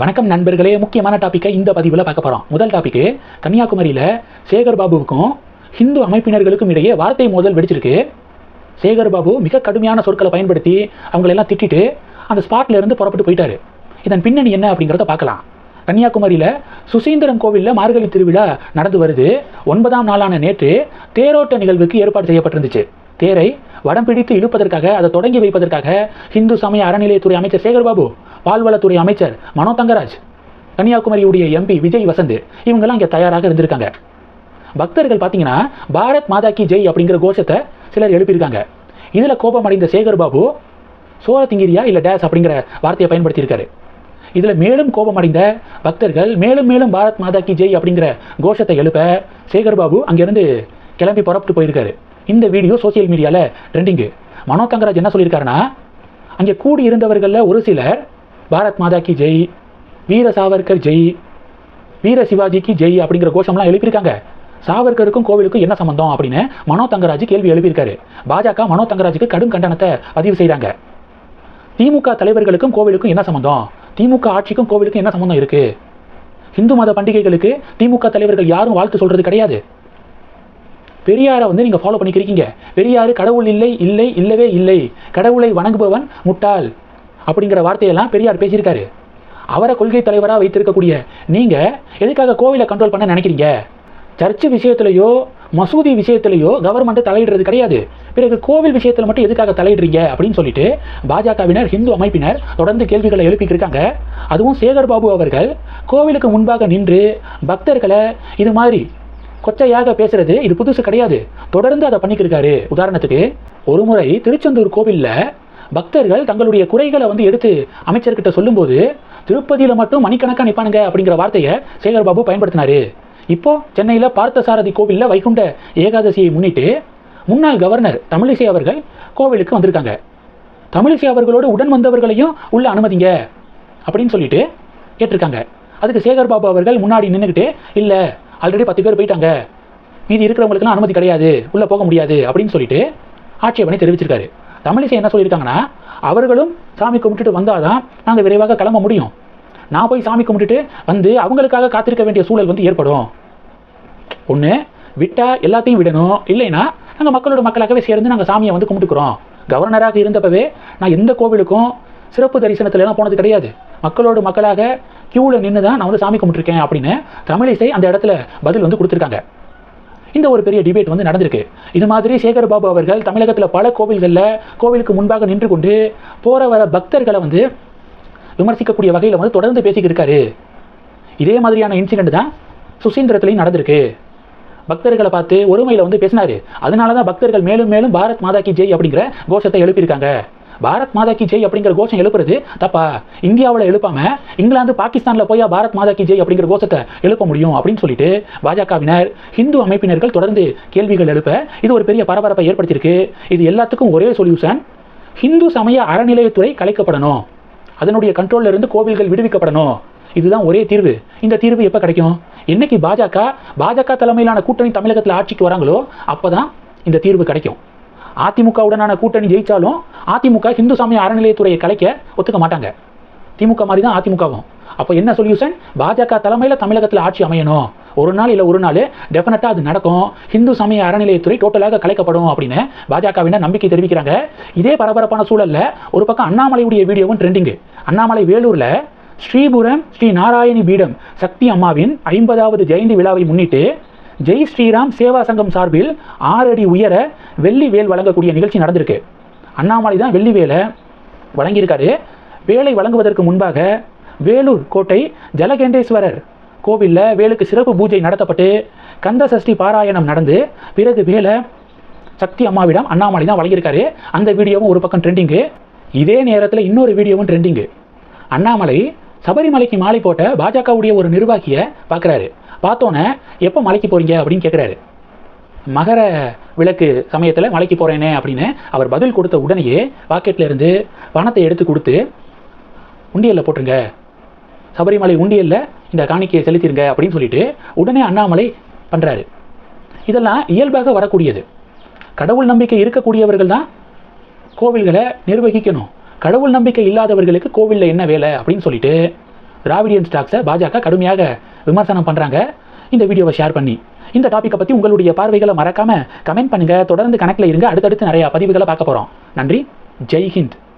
வணக்கம் நண்பர்களே, முக்கியமான டாப்பிக்கை இந்த பதிவில் பார்க்க போகிறோம். முதல் டாபிக்கு, கன்னியாகுமரியில் சேகர் பாபுவுக்கும் ஹிந்து அமைப்பினர்களுக்கும் இடையே வார்த்தை மோதல் வெடிச்சிருக்கு. சேகர் பாபு மிக கடுமையான சொற்களை பயன்படுத்தி அவங்களெல்லாம் திட்டிட்டு அந்த ஸ்பாட்ல இருந்து புறப்பட்டு போயிட்டாரு. இதன் பின்னணி என்ன அப்படிங்கிறத பார்க்கலாம். கன்னியாகுமரியில் சுசீந்திரம் கோவிலில் மார்கழி திருவிழா நடந்து வருது. 9ஆம் நாளான நேற்று தேரோட்ட நிகழ்வுக்கு ஏற்பாடு செய்யப்பட்டிருந்துச்சு. தேரை வடம் பிடித்து இழுப்பதற்காக, அதை தொடங்கி வைப்பதற்காக இந்து சமய அறநிலையத்துறை அமைச்சர் சேகர் பாபு, பால்வளத்துறை அமைச்சர் மனோ தங்கராஜ், கன்னியாகுமரியுடைய எம்பி விஜய் வசந்த் இவங்கெல்லாம் இங்கே தயாராக இருந்திருக்காங்க. பக்தர்கள் பார்த்தீங்கன்னா பாரத் மாதா கி ஜெய் அப்படிங்கிற கோஷத்தை சிலர் எழுப்பியிருக்காங்க. இதில் கோபம் அடைந்த சேகர் பாபு சோரத்திங்கிரியா இல்லை டேஸ் அப்படிங்கிற வார்த்தையை பயன்படுத்தியிருக்காரு. இதில் மேலும் கோபம் அடைந்த பக்தர்கள் மேலும் மேலும் பாரத் மாதா கி ஜெய் அப்படிங்கிற கோஷத்தை எழுப்ப சேகர் பாபு அங்கேருந்து கிளம்பி புறப்பட்டு போயிருக்காரு. இந்த வீடியோ சோசியல் மீடியாவில் ட்ரெண்டிங்கு. மனோ தங்கராஜ் என்ன சொல்லியிருக்காருன்னா, அங்கே கூடி இருந்தவர்களில் ஒரு சிலர் பாரத் மாதா கி ஜெய், வீர சாவர்கர் ஜெய், வீர சிவாஜிக்கு ஜெய் அப்படிங்கிற கோஷம்லாம் எழுப்பியிருக்காங்க. சாவர்கருக்கும் கோவிலுக்கும் என்ன சம்பந்தம் அப்படின்னு மனோ தங்கராஜ் கேள்வி எழுப்பியிருக்காரு. பாஜக மனோ தங்கராஜுக்கு கடும் கண்டனத்தை பதிவு செய்கிறாங்க. திமுக தலைவர்களுக்கும் கோவிலுக்கும் என்ன சம்பந்தம்? திமுக ஆட்சிக்கும் கோவிலுக்கும் என்ன சம்பந்தம் இருக்கு? இந்து மத பண்டிகைகளுக்கு திமுக தலைவர்கள் யாரும் வாழ்த்து சொல்றது கிடையாது. பெரியாரை நீங்கள் ஃபாலோ பண்ணிக்கிறீங்க. பெரியார் கடவுள் இல்லை, இல்லை, இல்லவே இல்லை, கடவுளை வணங்குபவன் முட்டாள் அப்படிங்கிற வார்த்தையெல்லாம் பெரியார் பேசியிருக்காரு. அவரை கொள்கை தலைவராக வைத்திருக்கக்கூடிய நீங்கள் எதுக்காக கோவிலை கண்ட்ரோல் பண்ண நினைக்கிறீங்க? சர்ச்சு விஷயத்திலையோ மசூதி விஷயத்திலையோ கவர்மெண்ட் தலையிடுறது கிடையாது. பிறகு கோவில் விஷயத்தில் மட்டும் எதுக்காக தலையிடுறீங்க அப்படின்னு சொல்லிட்டு பாஜகவினர், ஹிந்து அமைப்பினர் தொடர்ந்து கேள்விகளை எழுப்பிக்கிருக்காங்க. அதுவும் சேகர் பாபு அவர்கள் கோவிலுக்கு முன்பாக நின்று பக்தர்களை இது மாதிரி கொச்சையாக பேசுறது இது புதுசு கிடையாது. தொடர்ந்து அதை பண்ணிக்கிருக்காரு. உதாரணத்துக்கு, ஒரு முறை திருச்செந்தூர் கோவிலில் பக்தர்கள் தங்களுடைய குறைகளை எடுத்து அமைச்சர்கிட்ட சொல்லும்போது திருப்பதியில் மட்டும் மணிக்கணக்காக நிற்பானுங்க அப்படிங்கிற வார்த்தையை சேகர் பாபு பயன்படுத்தினாரு. இப்போ சென்னையில் பார்த்தசாரதி கோவிலில் வைகுண்ட ஏகாதசியை முன்னிட்டு முன்னாள் கவர்னர் தமிழிசை அவர்கள் கோவிலுக்கு வந்திருக்காங்க. தமிழிசை அவர்களோடு உடன் வந்தவர்களையும் உள்ள அனுமதிங்க அப்படின்னு சொல்லிட்டு கேட்டிருக்காங்க. அதுக்கு சேகர் பாபு அவர்கள் முன்னாடி நின்றுக்கிட்டு, இல்லை ஆல்ரெடி 10 பேர் போயிட்டாங்க, மீதி இருக்கிறவங்களுக்குலாம் அனுமதி கிடையாது, உள்ளே போக முடியாது அப்படின்னு சொல்லிட்டு ஆட்சேபனை தெரிவிச்சிருக்காரு. தமிழிசை என்ன சொல்லியிருக்காங்கன்னா, அவர்களும் சாமி கும்பிட்டுட்டு வந்தால் தான் நாங்கள் விரைவாக கிளம்ப முடியும். நான் போய் சாமி கும்பிட்டுட்டு அவங்களுக்காக காத்திருக்க வேண்டிய சூழல் ஏற்படும். ஒன்று விட்டால் எல்லாத்தையும் விடணும், இல்லைன்னா நாங்கள் மக்களோட மக்களாகவே சேர்ந்து நாங்கள் சாமியை கும்பிட்டுக்கிறோம். கவர்னராக இருந்தப்பவே நான் எந்த கோவிலுக்கும் சிறப்பு தரிசனத்துலலாம் போனது கிடையாது. மக்களோடு மக்களாக கியூவில் நின்று தான் நான் சாமி கும்பிட்டுருக்கேன் அப்படின்னு தமிழிசை அந்த இடத்துல பதில் கொடுத்துருக்காங்க. இந்த ஒரு பெரிய டிபேட் நடந்திருக்கு. இது மாதிரி சேகர் பாபு அவர்கள் தமிழகத்தில் பல கோவில்களில் கோவிலுக்கு முன்பாக நின்று கொண்டு போகிற வர பக்தர்களை விமர்சிக்கக்கூடிய வகையில் தொடர்ந்து பேசிக்கிருக்காரு. இதே மாதிரியான இன்சிடென்ட் தான் சுசீந்திரத்துலையும் நடந்திருக்கு. பக்தர்களை பார்த்து ஒருமையில் பேசினாரு. அதனால தான் பக்தர்கள் மேலும் மேலும் பாரத் மாதா கி ஜெய் அப்படிங்கிற கோஷத்தை எழுப்பியிருக்காங்க. பாரத் மாதா கி ஜெய் அப்படிங்கிற கோஷம் எழுப்புறது தப்பா? இந்தியாவில் எழுப்பாம இங்கிலாந்து, பாகிஸ்தானில் போய் பாரத் மாதா கி ஜெய் அப்படிங்கிற கோஷத்தை எழுப்ப முடியும் அப்படின்னு சொல்லிட்டு பாஜகவினர், ஹிந்து அமைப்பினர்கள் தொடர்ந்து கேள்விகள் எழுப்ப இது ஒரு பெரிய பரபரப்பை ஏற்படுத்தியிருக்கு. இது எல்லாத்துக்கும் ஒரே சொல்யூஷன், ஹிந்து சமய அறநிலையத்துறை கலைக்கப்படணும், அதனுடைய கண்ட்ரோல்ல இருந்து கோவில்கள் விடுவிக்கப்படணும். இதுதான் ஒரே தீர்வு. இந்த தீர்வு எப்போ கிடைக்கும்? என்னைக்கு பாஜக தலைமையிலான கூட்டணி தமிழகத்தில் ஆட்சிக்கு வராங்களோ அப்போதான் இந்த தீர்வு கிடைக்கும். அதிமுகவுடனான கூட்டணி ஜெயிச்சாலும் அதிமுக ஹிந்து சமய அறநிலையத்துறையை கலைக்க ஒத்துக்க மாட்டாங்க. திமுக மாதிரி தான் அதிமுகவும். அப்போ என்ன சொல்யூஷன்? பாஜக தலைமையில் தமிழகத்தில் ஆட்சி அமையணும். ஒரு நாள் இல்லை ஒரு நாள் டெஃபினட்டாக அது நடக்கும். ஹிந்து சமய அறநிலையத்துறை டோட்டலாக கலைக்கப்படும் அப்படின்னு பாஜகவினர் நம்பிக்கை தெரிவிக்கிறாங்க. இதே பரபரப்பான சூழலில் ஒரு பக்கம் அண்ணாமலையுடைய வீடியோவும் ட்ரெண்டிங்கு. அண்ணாமலை வேலூரில் ஸ்ரீபுரம் ஸ்ரீ நாராயணி பீடம் சக்தி அம்மாவின் 50வது ஜெயந்தி விழாவை முன்னிட்டு ஜெய் ஸ்ரீராம் சேவா சங்கம் சார்பில் 6 அடி உயர வெள்ளி வேல் வழங்கக்கூடிய நிகழ்ச்சி நடந்திருக்கு. அண்ணாமலை தான் வெள்ளி வேலை வழங்கியிருக்காரு. வேலை வழங்குவதற்கு முன்பாக வேலூர் கோட்டை ஜலகேண்டேஸ்வரர் கோவிலில் வேலுக்கு சிறப்பு பூஜை நடத்தப்பட்டு கந்த சஷ்டி பாராயணம் நடந்து பிறகு வேலை சக்தி அம்மாவிடம் அண்ணாமலை தான் வழங்கியிருக்காரு. அந்த வீடியோவும் ஒரு பக்கம் ட்ரெண்டிங்கு. இதே நேரத்தில் இன்னொரு வீடியோவும் ட்ரெண்டிங்கு. அண்ணாமலை சபரிமலைக்கு மாலை போட்ட பாஜகவுடைய ஒரு நிர்வாகியை பார்க்குறாரு. பார்த்தோன்னே எப்போ மலைக்கு போகிறீங்க அப்படின்னு கேட்குறாரு. மகர விளக்கு சமயத்தில் மலைக்கு போகிறேனே அப்படின்னு அவர் பதில் கொடுத்த உடனேயே பாக்கெட்டில் இருந்து பணத்தை எடுத்து கொடுத்து உண்டியலில் போட்டுருங்க, சபரிமலை உண்டியலில் இந்த காணிக்கையை செலுத்திடுங்க அப்படின்னு சொல்லிட்டு உடனே அண்ணாமலை பண்ணுறாரு. இதெல்லாம் இயல்பாக வரக்கூடியது. கடவுள் நம்பிக்கை இருக்கக்கூடியவர்கள் தான் கோவில்களை நிர்வகிக்கணும். கடவுள் நம்பிக்கை இல்லாதவர்களுக்கு கோவிலில் என்ன வேலை அப்படின்னு சொல்லிட்டு திராவிடியன் ஸ்டாக்ஸை பாஜக கடுமையாக விமர்சனம் பண்ணுறாங்க இந்த வீடியோவை ஷேர் பண்ணி. இந்த டாப்பிக்கை பற்றி உங்களுடைய பார்வைகளை மறக்காமல் கமெண்ட் பண்ணுங்கள். தொடர்ந்து கணக்கில் இருங்க. அடுத்தடுத்து நிறையா பதிவுகளை பார்க்க போகிறோம். நன்றி. ஜெய் ஹிந்த்.